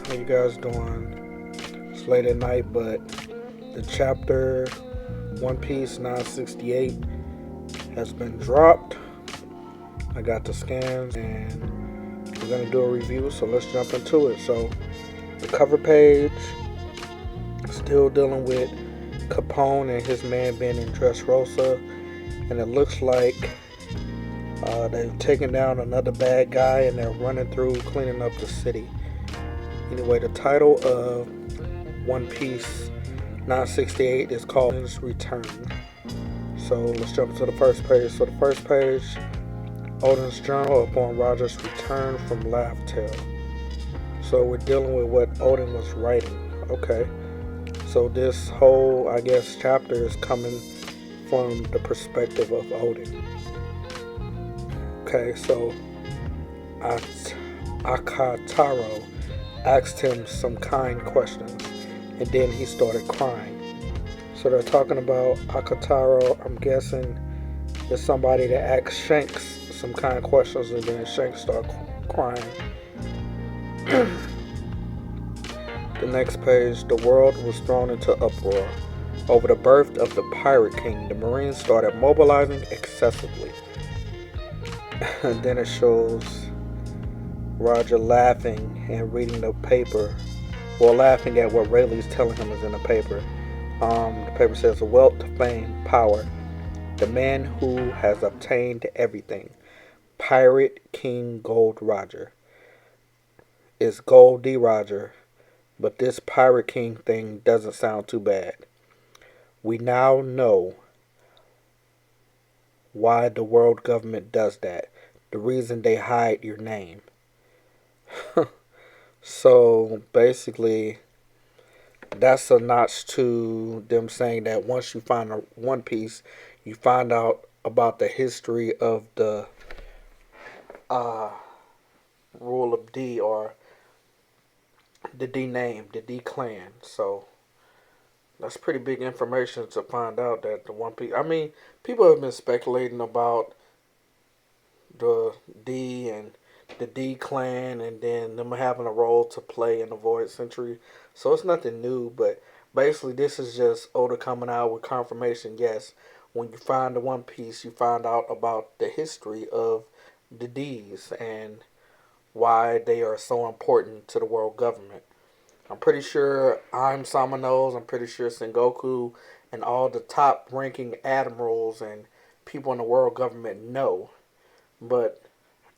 How you guys doing? It's late at night, but the chapter One Piece 968 has been dropped. I got the scans and we're gonna do a review, so let's jump into it. So the cover page, still dealing with Capone and his man being in Dressrosa, and it looks like they've taken down another bad guy and they're running through cleaning up the city. Anyway, the title of One Piece 968 is called Oden's Return. So let's jump to the first page. So the first page, Oden's journal upon Roger's return from Laugh Tale. So we're dealing with what Oden was writing. Okay. So this whole, I guess, chapter is coming from the perspective of Oden. Okay, so Akataro asked him some kind questions, and then he started crying. So they're talking about Akataro. I'm guessing it's somebody that asks Shanks some kind questions, and then Shanks starts crying. The next page, the world was thrown into uproar. Over the birth of the Pirate King, the Marines started mobilizing excessively. And then it shows Roger laughing and reading the paper, well, laughing at what Rayleigh's telling him is in the paper. The paper says, wealth, fame, power. The man who has obtained everything. Pirate King Gold Roger. It's Gold D. Roger, but this Pirate King thing doesn't sound too bad. We now know why the world government does that. The reason they hide your name. So basically, that's a notch to them saying that once you find a One Piece, you find out about the history of the rule of D, or the D name, the D clan. So that's pretty big information to find out that the One Piece. I mean, people have been speculating about the D and the D clan, and then them having a role to play in the Void Century. So it's nothing new, but basically this is just Oda coming out with confirmation. Yes, when you find the One Piece, you find out about the history of the D's and why they are so important to the world government. I'm pretty sure I'm Sama knows. I'm pretty sure Sengoku and all the top ranking admirals and people in the world government know. But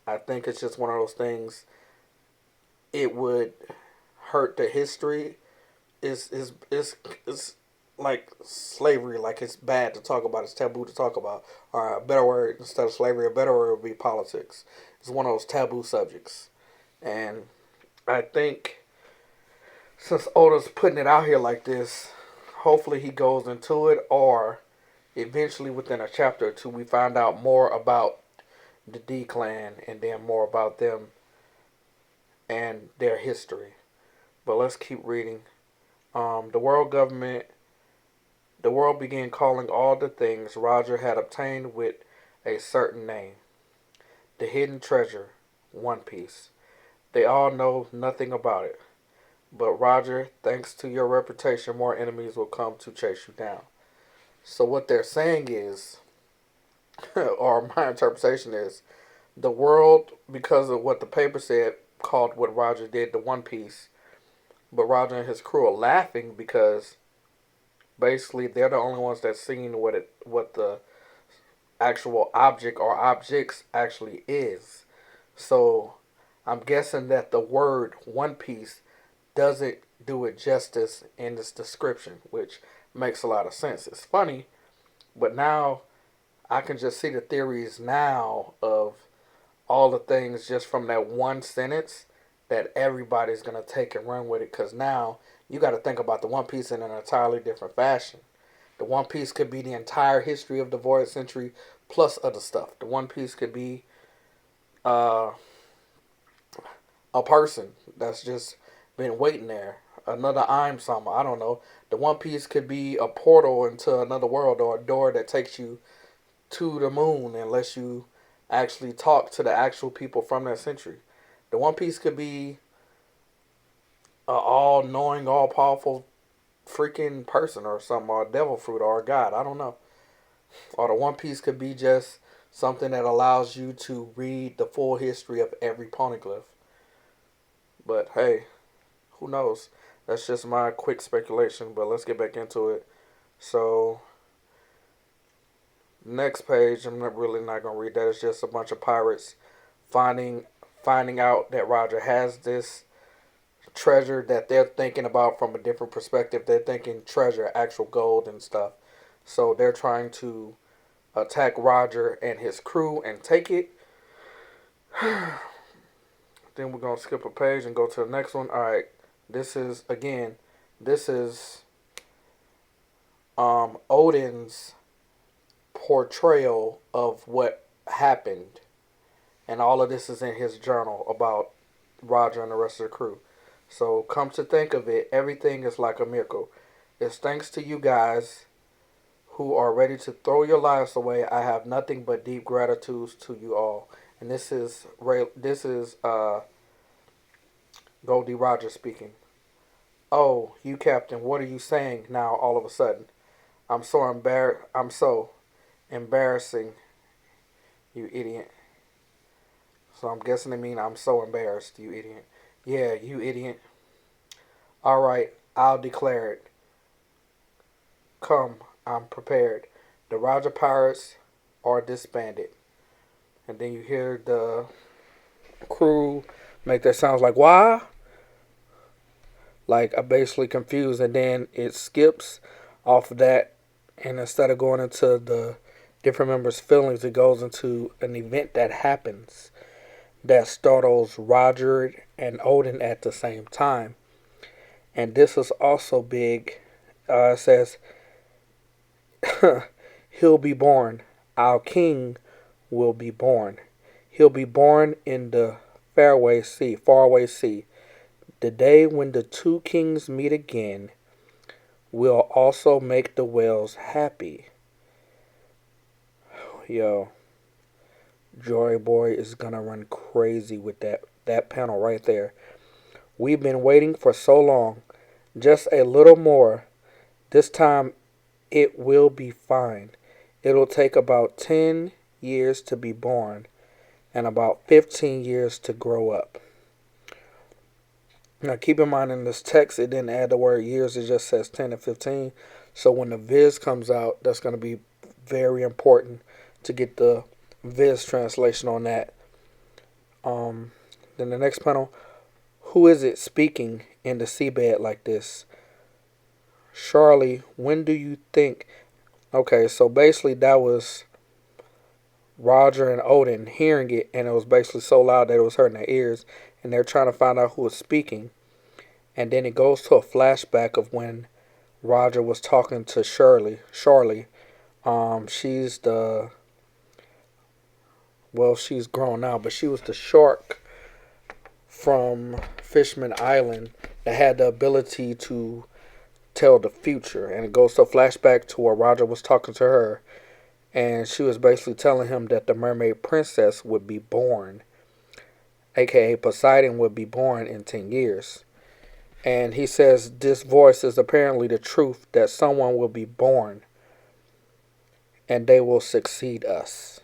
I think it's just one of those things. It would hurt the history. It's like slavery. Like, it's bad to talk about. It's taboo to talk about. Or a better word, instead of slavery, a better word would be politics. It's one of those taboo subjects. And I think since Oda's putting it out here like this, hopefully he goes into it, or eventually within a chapter or two we find out more about the D clan and then more about them and their history. But let's keep reading. The world began calling all the things Roger had obtained with a certain name. The hidden treasure, One Piece. They all know nothing about it. But Roger, thanks to your reputation, more enemies will come to chase you down. So what they're saying is, or my interpretation is, the world, because of what the paper said, called what Roger did the One Piece. But Roger and his crew are laughing because basically they're the only ones that's seen what the actual object or objects actually is. So I'm guessing that the word One Piece doesn't do it justice in this description, which makes a lot of sense. It's funny, but now I can just see the theories now of all the things just from that one sentence that everybody's going to take and run with it, because now you got to think about the One Piece in an entirely different fashion. The One Piece could be the entire history of the Void Century plus other stuff. The One Piece could be uh, a person that's just been waiting there. Another I'm Sama. I don't know. The One Piece could be a portal into another world, or a door that takes you to the moon and lets you actually talk to the actual people from that century. The One Piece could be a all-knowing, all-powerful freaking person or something, or a devil fruit or a god. I don't know. Or the One Piece could be just something that allows you to read the full history of every poneglyph. But hey, who knows? That's just my quick speculation. But let's get back into it. So next page, I'm not really not gonna read that. It's just a bunch of pirates finding finding out that Roger has this treasure that they're thinking about from a different perspective. They're thinking treasure, actual gold and stuff. So they're trying to attack Roger and his crew and take it. Then we're gonna skip a page and go to the next one. All right, this is again, this is Odin's portrayal of what happened, and all of this is in his journal about Roger and the rest of the crew. So come to think of it, everything is like a miracle. It's thanks to you guys who are ready to throw your lives away. I have nothing but deep gratitude to you all. And this is Goldie Rogers speaking. Oh, you Captain, what are you saying now all of a sudden? I'm so embarrassing, you idiot. So I'm guessing they mean I'm so embarrassed, you idiot. Yeah, you idiot. Alright, I'll declare it. Come, I'm prepared. The Roger Pirates are disbanded. And then you hear the crew make their sounds like, why? Like, I'm basically confused. And then it skips off of that. And instead of going into the different members' feelings, it goes into an event that happens that startles Roger and Odin at the same time. And this is also big. It says, he'll be born. Our king will be born. He'll be born in the faraway sea. The day when the two kings meet again will also make the whales happy. Yo, Joy Boy is gonna run crazy with that panel right there. We've been waiting for so long. Just a little more. This time it will be fine. It'll take about 10 years to be born and about 15 years to grow up. Now keep in mind in this text it didn't add the word years, it just says 10 and 15. So when the Viz comes out, that's going to be very important to get the Viz translation on that. Then the next panel, who is it speaking in the seabed like this? Charlie, when do you think? Okay, so basically that was Roger and Odin hearing it, and it was basically so loud that it was hurting their ears, and they're trying to find out who was speaking. And then it goes to a flashback of when Roger was talking to Shirley. She's she's grown now, but she was the shark from Fishman Island that had the ability to tell the future. And it goes to a flashback to where Roger was talking to her, and she was basically telling him that the mermaid princess would be born, aka Poseidon would be born in 10 years. And he says this voice is apparently the truth, that someone will be born and they will succeed us.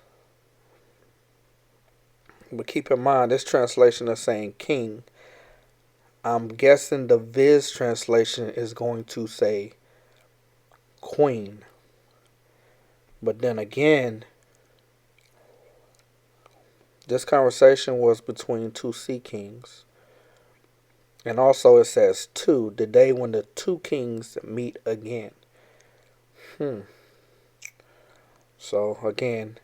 But keep in mind, this translation is saying king. I'm guessing the Viz translation is going to say queen. But then again, this conversation was between two sea kings. And also it says two, the day when the two kings meet again. So again,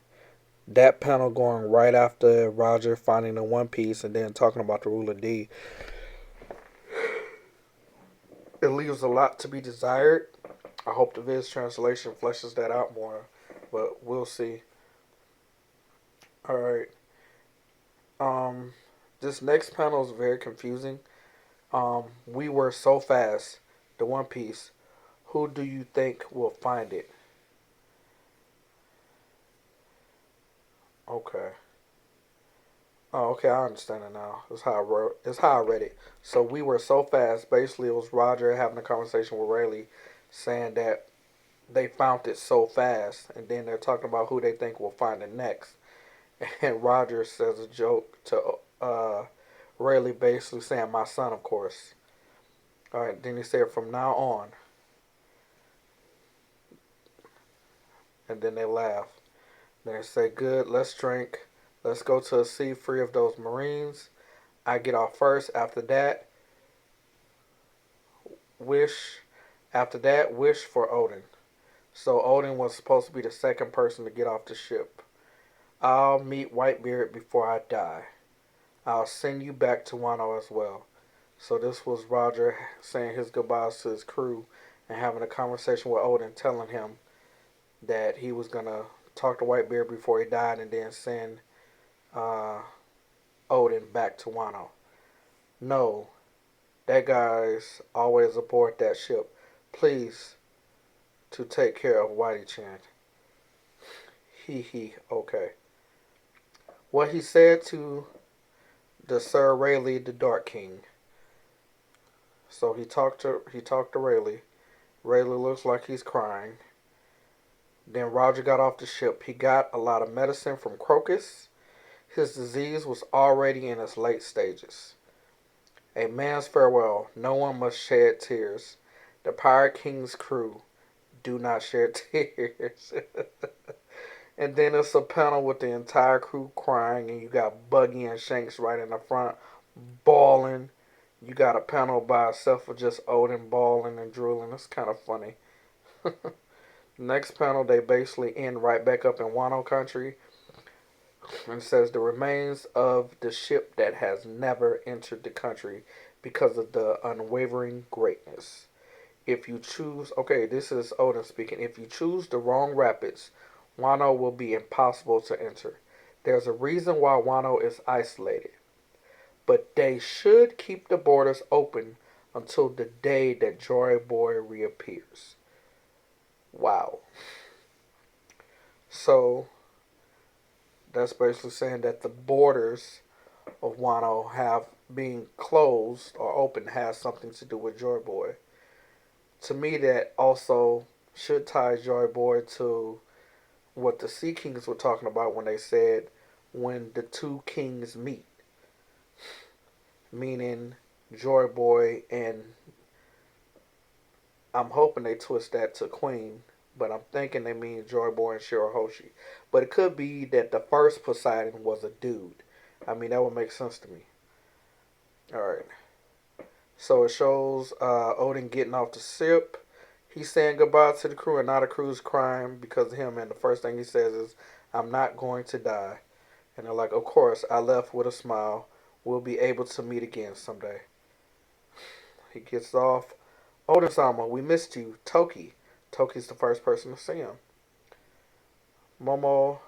that panel going right after Roger finding the One Piece and then talking about the Ruler D. It leaves a lot to be desired. I hope the Viz translation fleshes that out more, but we'll see. Alright. This next panel is very confusing. We were so fast. The One Piece. Who do you think will find it? Okay. Oh, okay, I understand it now. It's how I wrote. It's how I read it. So we were so fast. Basically, it was Roger having a conversation with Rayleigh, saying that they found it so fast, and then they're talking about who they think will find it next. And Roger says a joke to Rayleigh, basically saying, "My son, of course." All right. Then he said, "From now on," and then they laugh. Then they say, "Good. Let's drink. Let's go to a sea free of those Marines. I get off first. Wish. After that, wish for Odin." So Odin was supposed to be the second person to get off the ship. "I'll meet Whitebeard before I die. I'll send you back to Wano as well." So this was Roger saying his goodbyes to his crew and having a conversation with Odin, telling him that he was gonna talk to Whitebeard before he died and then send uh, Odin back to Wano. No, that guy's always aboard that ship. Please to take care of Whitey Chan. He. Okay. What he said to the Sir Rayleigh, the Dark King. So he talked to Rayleigh. Rayleigh looks like he's crying. Then Roger got off the ship. He got a lot of medicine from Crocus. His disease was already in its late stages. A man's farewell. No one must shed tears. The Pirate King's crew do not shed tears. And then it's a panel with the entire crew crying, and you got Buggy and Shanks right in the front, bawling. You got a panel by itself of just Odin bawling and drooling. It's kind of funny. Next panel, they basically end right back up in Wano country, and says the remains of the ship that has never entered the country because of the unwavering greatness. If you choose, okay, this is Odin speaking. If you choose the wrong rapids, Wano will be impossible to enter. There's a reason why Wano is isolated, but they should keep the borders open until the day that Joy Boy reappears. Wow. So that's basically saying that the borders of Wano have being closed or open has something to do with Joy Boy. To me, that also should tie Joy Boy to what the Sea Kings were talking about when they said when the two kings meet, meaning Joy Boy and I'm hoping they twist that to Queen, but I'm thinking they mean Joy Boy and Shirahoshi. But it could be that the first Poseidon was a dude. I mean, that would make sense to me. Alright. So it shows Odin getting off the ship. He's saying goodbye to the crew, and now the crew's crying because of him. And the first thing he says is, "I'm not going to die." And they're like, "Of course." I left with a smile. "We'll be able to meet again someday." He gets off. "Odin-sama, we missed you. Toki." Toki's the first person to see him. "Momo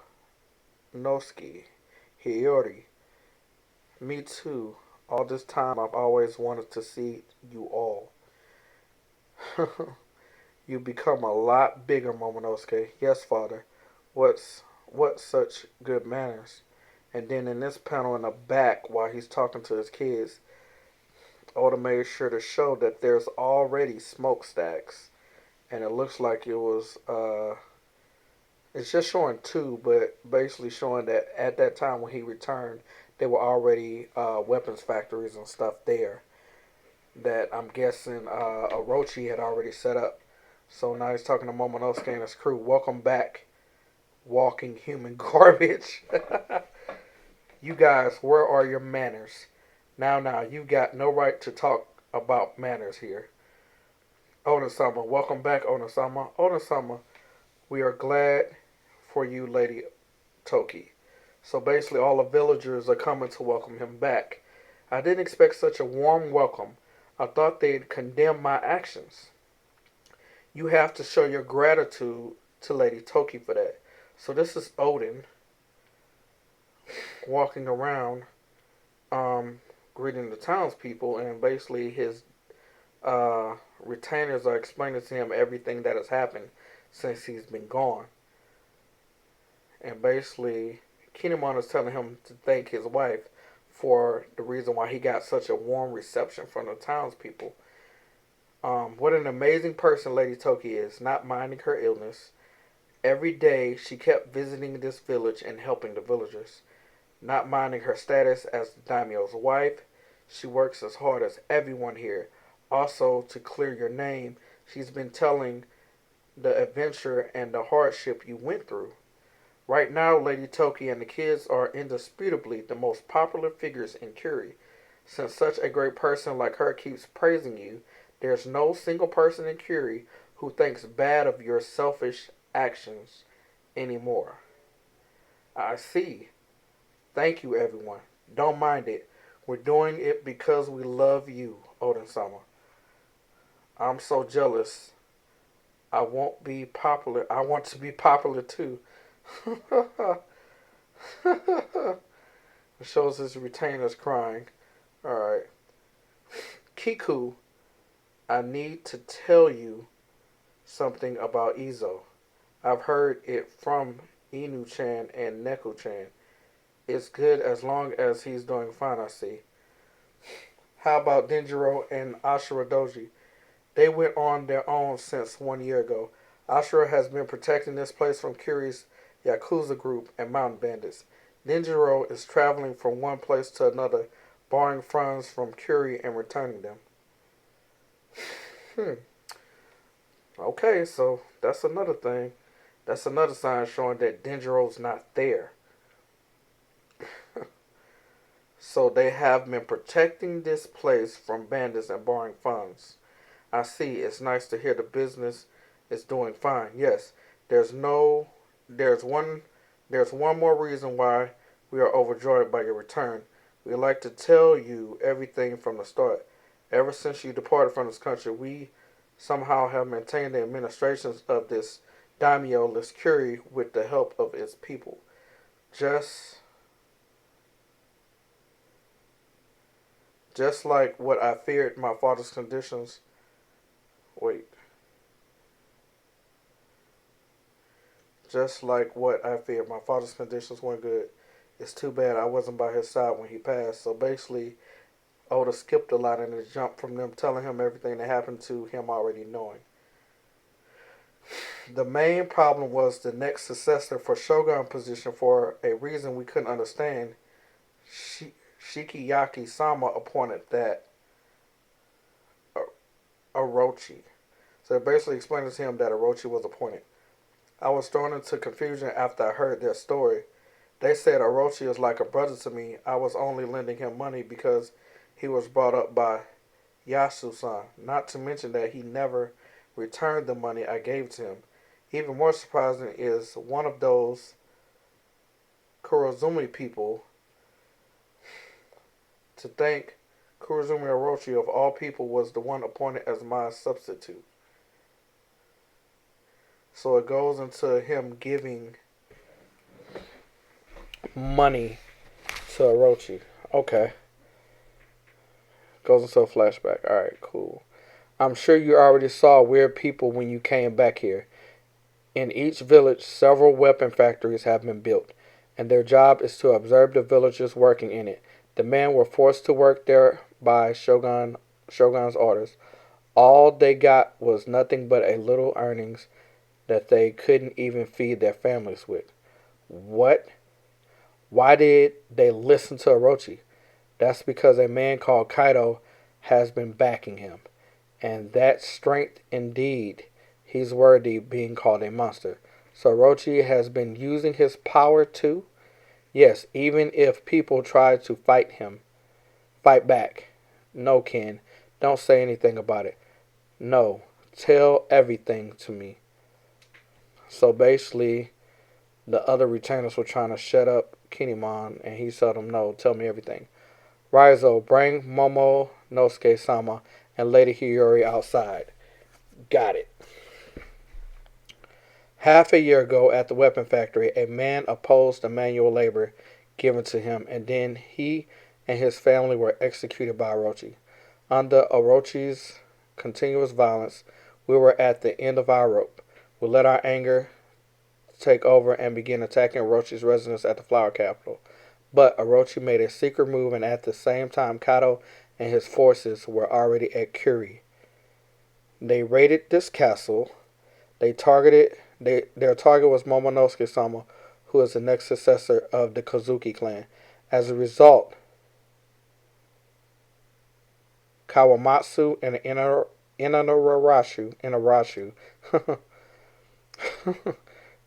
Nosuke. Hiyori. Me too. All this time I've always wanted to see you all." "You become a lot bigger, Momonosuke." "Yes, father." What such good manners." And then in this panel in the back, while he's talking to his kids, Oda made sure to show that there's already smokestacks, and it looks like it was. It's just showing two, but basically showing that at that time when he returned, there were already weapons factories and stuff there that I'm guessing Orochi had already set up. So now he's talking to Momonosuke and his crew. "Welcome back, walking human garbage." "You guys, where are your manners? Now, you got no right to talk about manners here." "Onosama, welcome back, Onosama." "Onosama, we are glad for you, Lady Toki." So basically, all the villagers are coming to welcome him back. "I didn't expect such a warm welcome. I thought they'd condemn my actions. You have to show your gratitude to Lady Toki for that." So this is Odin walking around, um, greeting the townspeople, and basically his retainers are explaining to him everything that has happened since he's been gone. And basically, Kinemon is telling him to thank his wife for the reason why he got such a warm reception from the townspeople. What an amazing person Lady Toki is, not minding her illness. Every day she kept visiting this village and helping the villagers. Not minding her status as the daimyo's wife, she works as hard as everyone here. Also, to clear your name, she's been telling the adventure and the hardship you went through. Right now, Lady Toki and the kids are indisputably the most popular figures in Kuri. Since such a great person like her keeps praising you, there's no single person in Kuri who thinks bad of your selfish actions anymore. I see. Thank you, everyone. Don't mind it. We're doing it because we love you, Odin-sama. I'm so jealous. I won't be popular. I want to be popular too. It shows his retainers crying. Alright. Kiku, I need to tell you something about Izo. I've heard it from Inu-chan and Neku-chan. It's good as long as he's doing fine, I see. How about Denjiro and Ashura Doji? They went on their own since 1 year ago. Ashura has been protecting this place from Kuri's Yakuza group and mountain bandits. Denjiro is traveling from one place to another, borrowing funds from Kuri and returning them. Okay, so that's another thing. That's another sign showing that Denjiro's not there. So they have been protecting this place from bandits and borrowing funds. I see. It's nice to hear the business is doing fine. Yes, there's one more reason why we are overjoyed by your return. We'd like to tell you everything from the start. Ever since you departed from this country, we somehow have maintained the administrations of this daimyo-less Kuri with the help of its people. Just like what I feared my father's conditions. Wait. Just like what I feared, my father's conditions weren't good. It's too bad I wasn't by his side when he passed. So basically, Oda skipped a lot and it jumped from them telling him everything that happened to him already knowing. The main problem was the next successor for Shogun position for a reason we couldn't understand. Shikiyaki-sama appointed that Orochi. So it basically explained to him that Orochi was appointed. I was thrown into confusion after I heard their story. They said Orochi is like a brother to me. I was only lending him money because he was brought up by Yasu-san. Not to mention that he never returned the money I gave to him. Even more surprising is one of those Kurozumi people to think Kurozumi Orochi of all people was the one appointed as my substitute. So it goes into him giving money to Orochi. Okay. Goes into a flashback. Alright, cool. I'm sure you already saw weird people when you came back here. In each village, several weapon factories have been built, and their job is to observe the villagers working in it. The men were forced to work there by Shogun's orders. All they got was nothing but a little earnings that they couldn't even feed their families with. What? Why did they listen to Orochi? That's because a man called Kaido has been backing him. And that strength indeed, he's worthy being called a monster. So Orochi has been using his power too? Yes, even if people try to fight back. No, Ken, don't say anything about it. No, tell everything to me. So basically, the other retainers were trying to shut up Kinemon, and he told them, no, tell me everything. Raizo, bring Momonosuke-sama and Lady Hiyori outside. Got it. Half a year ago at the weapon factory, a man opposed the manual labor given to him, and then he and his family were executed by Orochi. Under Orochi's continuous violence, we were at the end of our rope. We let our anger take over and began attacking Orochi's residence at the flower capital. But Orochi made a secret move, and at the same time, Kaido and his forces were already at Kuri. They raided this castle. Their target was Momonosuke-sama, who is the next successor of the Kozuki clan. As a result, Kawamatsu and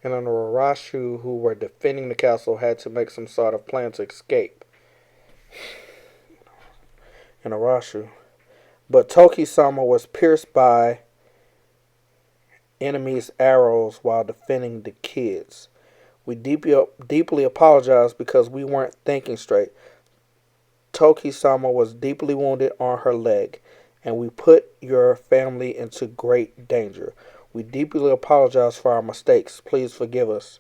Inarashu who were defending the castle, had to make some sort of plan to escape. Inarashu. But Toki-sama was pierced by enemies' arrows while defending the kids. We deeply apologize because we weren't thinking straight. Toki-sama was deeply wounded on her leg, and we put your family into great danger. We deeply apologize for our mistakes. Please forgive us.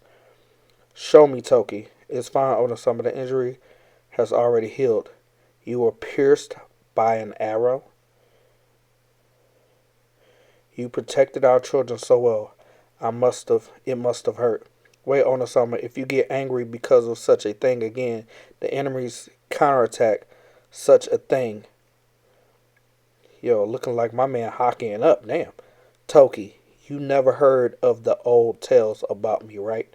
Show me, Toki. It's fine, Oden-sama. The injury has already healed. You were pierced by an arrow. You protected our children so well. It must have hurt. Wait, Oden-sama, if you get angry because of such a thing again, the enemies counterattack such a thing. Yo, looking like my man hockeying up. Damn. Toki, you never heard of the old tales about me, right?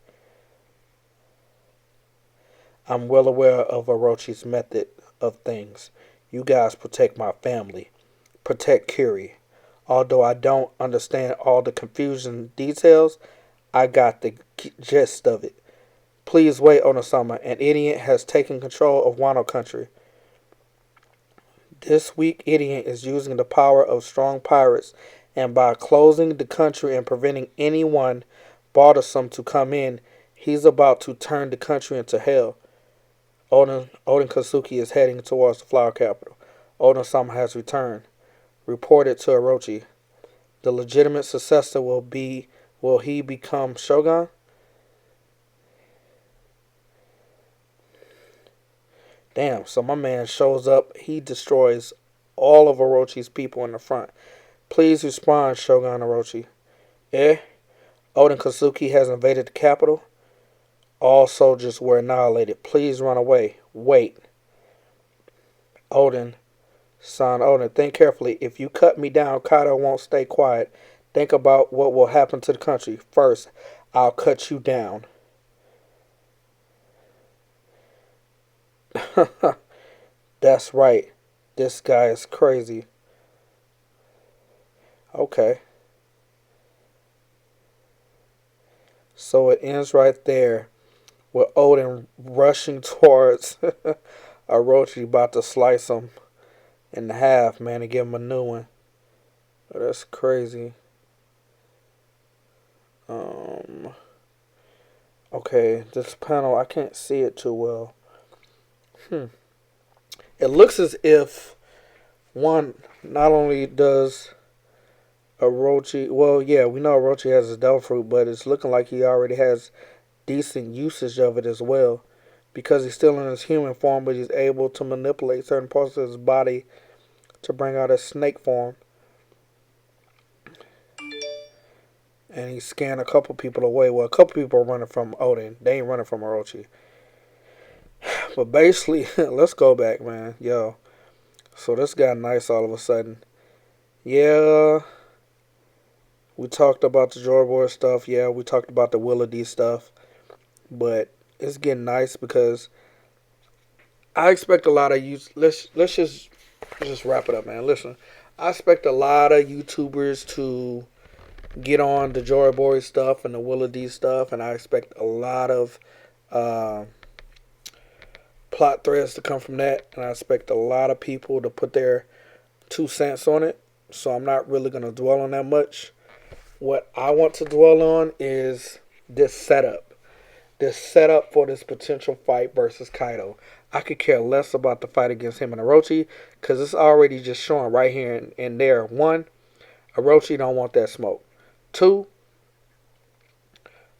I'm well aware of Orochi's method of things. You guys protect my family. Protect Kuri. Although I don't understand all the confusion details, I got the gist of it. Please wait, Oden-sama. An idiot has taken control of Wano country. This weak idiot is using the power of strong pirates, and by closing the country and preventing anyone bothersome to come in, he's about to turn the country into hell. Oden Kosuke is heading towards the flower capital. Oden-sama has returned. Reported to Orochi. The legitimate successor will he become shogun? Damn, so my man shows up, he destroys all of Orochi's people in the front. Please respond, Shogun Orochi. Eh? Oden Kosuke has invaded the capital. All soldiers were annihilated. Please run away. Wait. Oden. Son Oden, think carefully. If you cut me down, Kaido won't stay quiet. Think about what will happen to the country. First, I'll cut you down. That's right. This guy is crazy. Okay. So it ends right there with Oden rushing towards Orochi, about to slice him in half, man, and give him a new one. That's crazy. Okay, this panel, I can't see it too well. It looks as if one, not only does Orochi, well, yeah, we know Orochi has his devil fruit, but it's looking like he already has decent usage of it as well, because he's still in his human form, but he's able to manipulate certain parts of his body to bring out his snake form. And he scanned a couple people away. Well, a couple people are running from Oden. They ain't running from Orochi. But basically, let's go back, man. Yo. So this got nice all of a sudden. Yeah. We talked about the Joy Boy stuff. Yeah, we talked about the Willa D stuff. But it's getting nice because I expect a lot of you. Let's just wrap it up, man. Listen, I expect a lot of YouTubers to get on the Joy Boy stuff and the Willa D stuff, and I expect a lot of plot threads to come from that, and I expect a lot of people to put their 2 cents on it. So I'm not really going to dwell on that much. What I want to dwell on is this setup. This setup for this potential fight versus Kaido. I could care less about the fight against him and Orochi, because it's already just showing right here and there. 1, Orochi don't want that smoke. 2,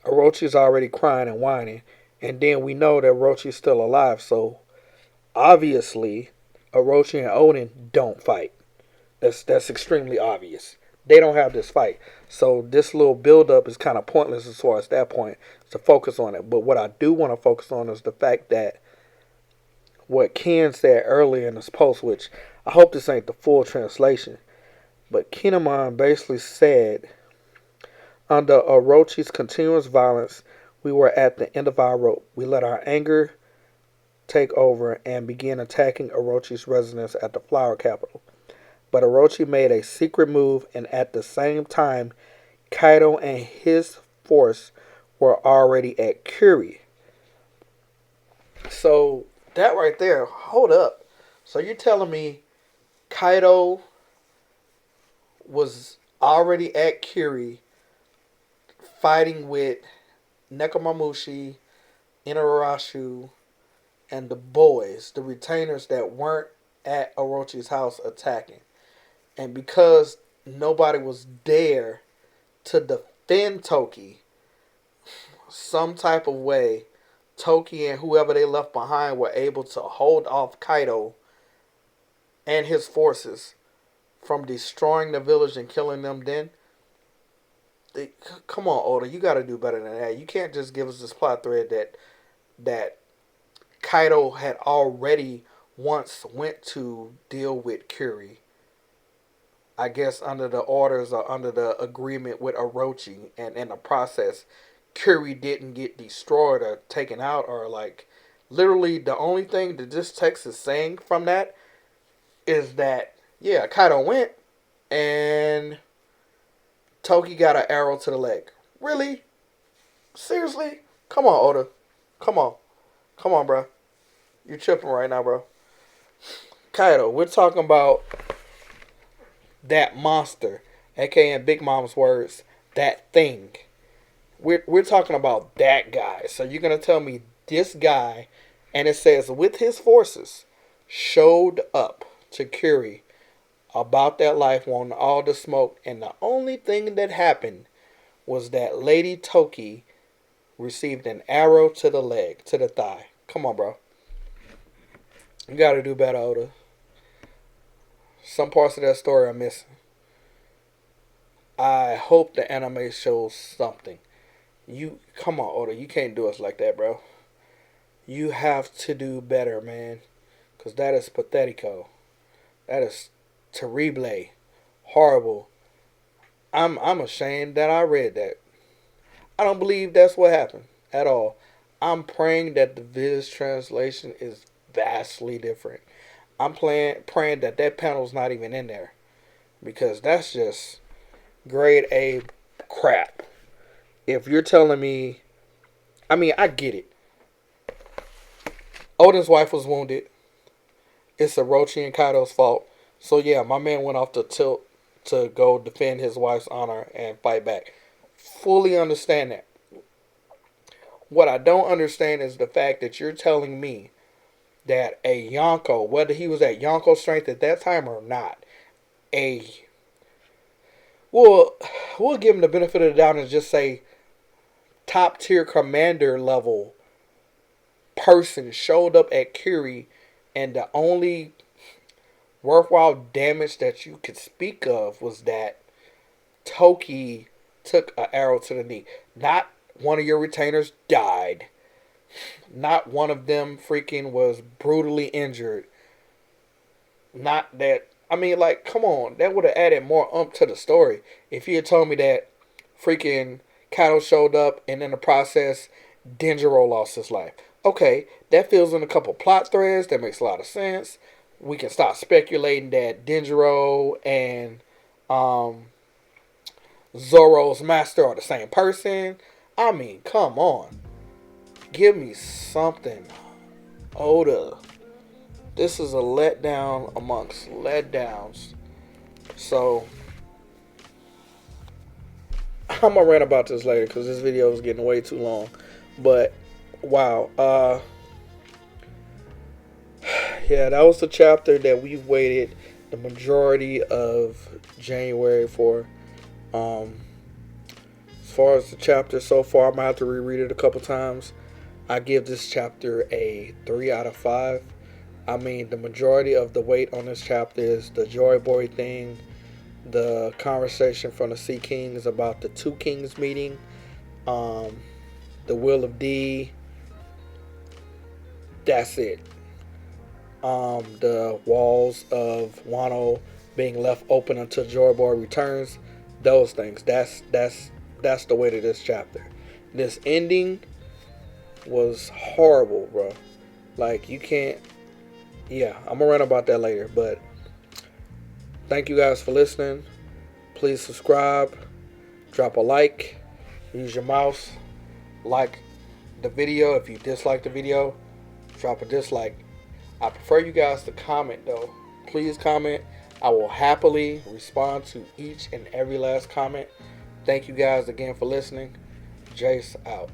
Orochi's already crying and whining. And then we know that Orochi's still alive. So, obviously, Orochi and Oden don't fight. That's extremely obvious. They don't have this fight. So, this little build-up is kind of pointless as far as that point to focus on it. But what I do want to focus on is the fact that what Ken said earlier in this post, which I hope this ain't the full translation, but Kinemon basically said, under Orochi's continuous violence, we were at the end of our rope. We let our anger take over and began attacking Orochi's residence at the flower capital. But Orochi made a secret move, and at the same time, Kaido and his force were already at Kuri. So, that right there, hold up. So, you're telling me Kaido was already at Kuri fighting with Nekomamushi, Inarashu, and the boys, the retainers that weren't at Orochi's house attacking. And because nobody was there to defend Toki, some type of way, Toki and whoever they left behind were able to hold off Kaido and his forces from destroying the village and killing them. Then, come on, Oda, you got to do better than that. You can't just give us this plot thread that Kaido had already once went to deal with Kuri. I guess under the orders or under the agreement with Orochi, and in the process, Kuri didn't get destroyed or taken out, or like literally the only thing that this text is saying from that is that, yeah, Kaido went and Toki got an arrow to the leg. Really? Seriously? Come on, Oda. Come on. Come on, bro. You're tripping right now, bro. Kaido, we're talking about that monster, aka in Big Mom's words, that thing. We're talking about that guy. So you're gonna tell me this guy, and it says with his forces, showed up to Kuri about that life, wanting all the smoke, and the only thing that happened was that Lady Toki received an arrow to the leg, to the thigh. Come on, bro. You gotta do better, Oda. Some parts of that story are missing. I hope the anime shows something. Come on, Oda. You can't do us like that, bro. You have to do better, man. Because that is pathetico. That is terrible. Horrible. I'm ashamed that I read that. I don't believe that's what happened at all. I'm praying that the Viz translation is vastly different. I'm praying that panel's not even in there. Because that's just grade A crap. If you're telling me, I mean, I get it. Odin's wife was wounded. It's Orochi and Kaido's fault. So yeah, my man went off the tilt to go defend his wife's honor and fight back. Fully understand that. What I don't understand is the fact that you're telling me that a Yonko, whether he was at Yonko strength at that time or not, we'll give him the benefit of the doubt and just say top tier commander level person showed up at Kuri, and the only worthwhile damage that you could speak of was that Toki took an arrow to the knee. Not one of your retainers died. Not one of them freaking was brutally injured. Not that, I mean, like, come on. That would have added more to the story. If you had told me that freaking Kaido showed up and in the process, Denjiro lost his life. Okay, that fills in a couple plot threads. That makes a lot of sense. We can stop speculating that Denjiro and Zoro's master are the same person. I mean, come on. Give me something. Oda. This is a letdown amongst letdowns. So, I'm going to rant about this later because this video is getting way too long. But, wow. Yeah, that was the chapter that we waited the majority of January for. As far as the chapter so far, I'm going to have to reread it a couple times. I give this chapter a 3 out of 5. I mean, the majority of the weight on this chapter is the Joy Boy thing, the conversation from the Sea Kings about the Two Kings meeting, the Will of D. That's it. The walls of Wano being left open until Joy Boy returns. Those things. That's the way to this chapter. This ending was horrible, bro. Like, you can't. Yeah, I'm gonna rant about that later. But thank you guys for listening. Please subscribe, drop a like, use your mouse, like the video. If you dislike the video, drop a dislike. I prefer you guys to comment though. Please comment. I will happily respond to each and every last comment. Thank you guys again for listening. Jace out.